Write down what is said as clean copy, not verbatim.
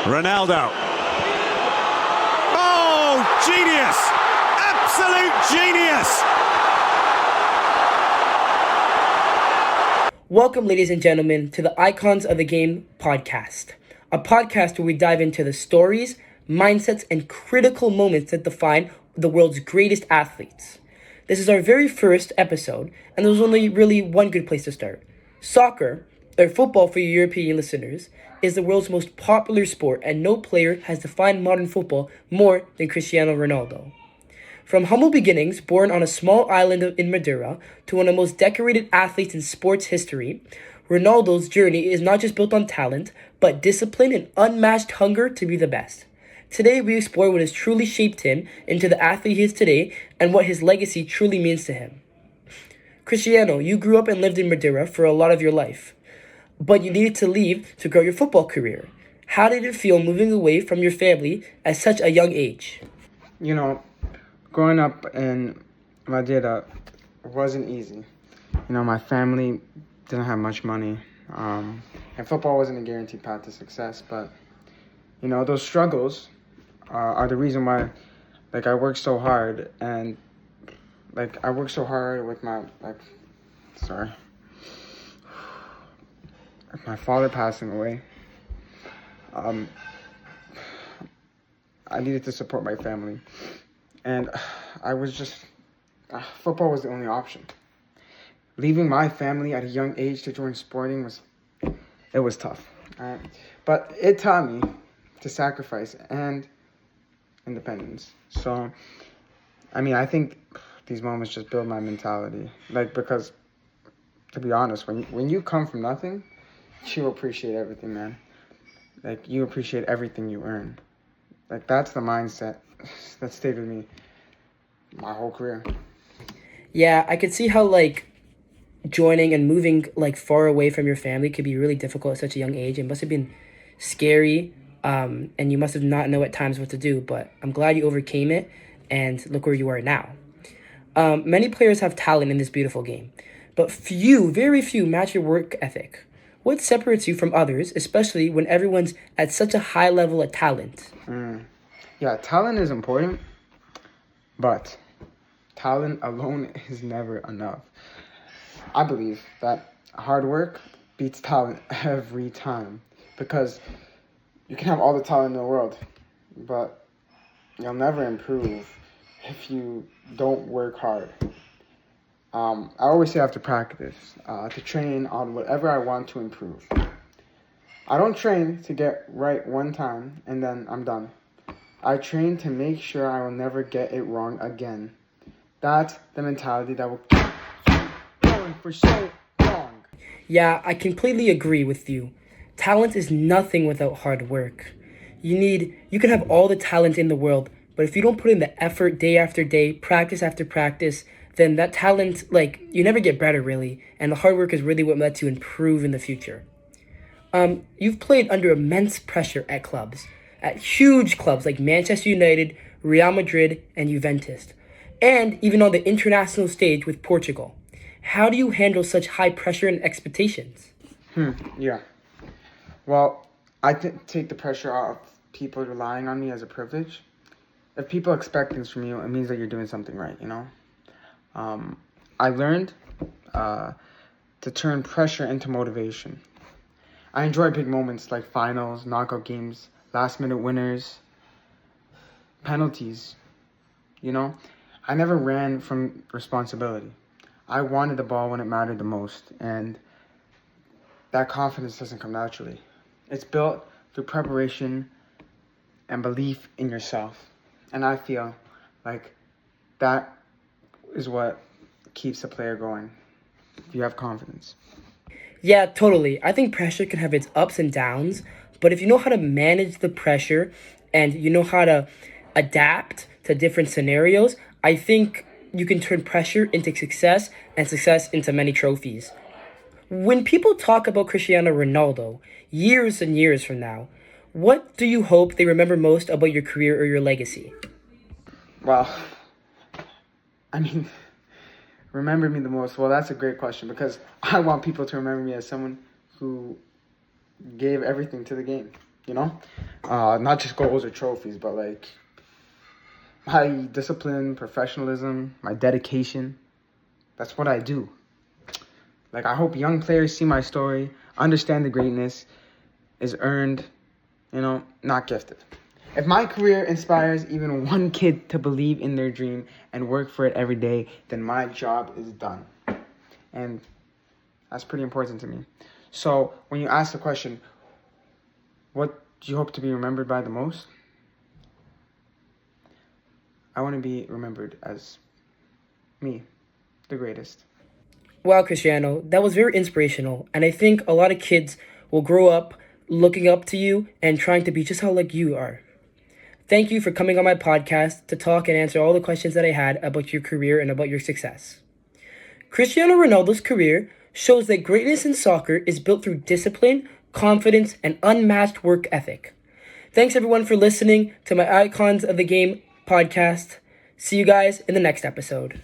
Ronaldo. Oh, genius! Absolute genius! Welcome, ladies and gentlemen, to the Icons of the Game podcast, a podcast where we dive into the stories, mindsets, and critical moments that define the world's greatest athletes. This is our very first episode, and there's only really one good place to start. Soccer, or football for you European listeners, is the world's most popular sport, and no player has defined modern football more than Cristiano Ronaldo. From humble beginnings, born on a small island in Madeira, to one of the most decorated athletes in sports history, Ronaldo's journey is not just built on talent, but discipline and unmatched hunger to be the best. Today, we explore what has truly shaped him into the athlete he is today and what his legacy truly means to him. Cristiano, you grew up and lived in Madeira for a lot of your life, but you needed to leave to grow your football career. How did it feel moving away from your family at such a young age? You know, growing up in Madeira wasn't easy. You know, my family didn't have much money, and football wasn't a guaranteed path to success. But, you know, those struggles are the reason why, I worked so hard. And, I worked so hard with my father passing away. I needed to support my family. And I was just, football was the only option. Leaving my family at a young age to join sporting was tough. But it taught me to sacrifice and independence. So, I think these moments just build my mentality. Because, to be honest, when you come from nothing, you appreciate everything, man. You appreciate everything you earn. That's the mindset that stayed with me my whole career. Yeah, I could see how, joining and moving, far away from your family could be really difficult at such a young age. It must have been scary, and you must have not know at times what to do, but I'm glad you overcame it, and look where you are now. Many players have talent in this beautiful game, but very few match your work ethic. What separates you from others, especially when everyone's at such a high level of talent? Yeah, talent is important, but talent alone is never enough. I believe that hard work beats talent every time, because you can have all the talent in the world, but you'll never improve if you don't work hard. I always say I have to practice, to train on whatever I want to improve. I don't train to get right one time and then I'm done. I train to make sure I will never get it wrong again. That's the mentality that will keep you going for so long. Yeah, I completely agree with you. Talent is nothing without hard work. You can have all the talent in the world, but if you don't put in the effort day after day, practice after practice, then that talent, you never get better, really. And the hard work is really what lets you improve in the future. You've played under immense pressure at huge clubs like Manchester United, Real Madrid, and Juventus, and even on the international stage with Portugal. How do you handle such high pressure and expectations? Yeah. Well, I take the pressure off people relying on me as a privilege. If people expect things from you, it means that you're doing something right, you know? I learned to turn pressure into motivation. I enjoy big moments like finals, knockout games, last-minute winners, penalties, you know? I never ran from responsibility. I wanted the ball when it mattered the most, and that confidence doesn't come naturally. It's built through preparation and belief in yourself. And I feel like that is what keeps a player going. If you have confidence. Yeah, totally. I think pressure can have its ups and downs, but if you know how to manage the pressure and you know how to adapt to different scenarios, I think you can turn pressure into success and success into many trophies. When people talk about Cristiano Ronaldo years and years from now, what do you hope they remember most about your career or your legacy? Well, remember me the most? Well, that's a great question, because I want people to remember me as someone who gave everything to the game. you know? Not just goals or trophies, but like my discipline, professionalism, my dedication. That's what I do. Like, I hope young players see my story, understand the greatness is earned, not gifted. If my career inspires even one kid to believe in their dream and work for it every day, then my job is done. And that's pretty important to me. So when you ask the question, what do you hope to be remembered by the most? I want to be remembered as me, the greatest. Wow, Cristiano, that was very inspirational. And I think a lot of kids will grow up looking up to you and trying to be just how like you are. Thank you for coming on my podcast to talk and answer all the questions that I had about your career and about your success. Cristiano Ronaldo's career shows that greatness in soccer is built through discipline, confidence, and unmatched work ethic. Thanks everyone for listening to my Icons of the Game podcast. See you guys in the next episode.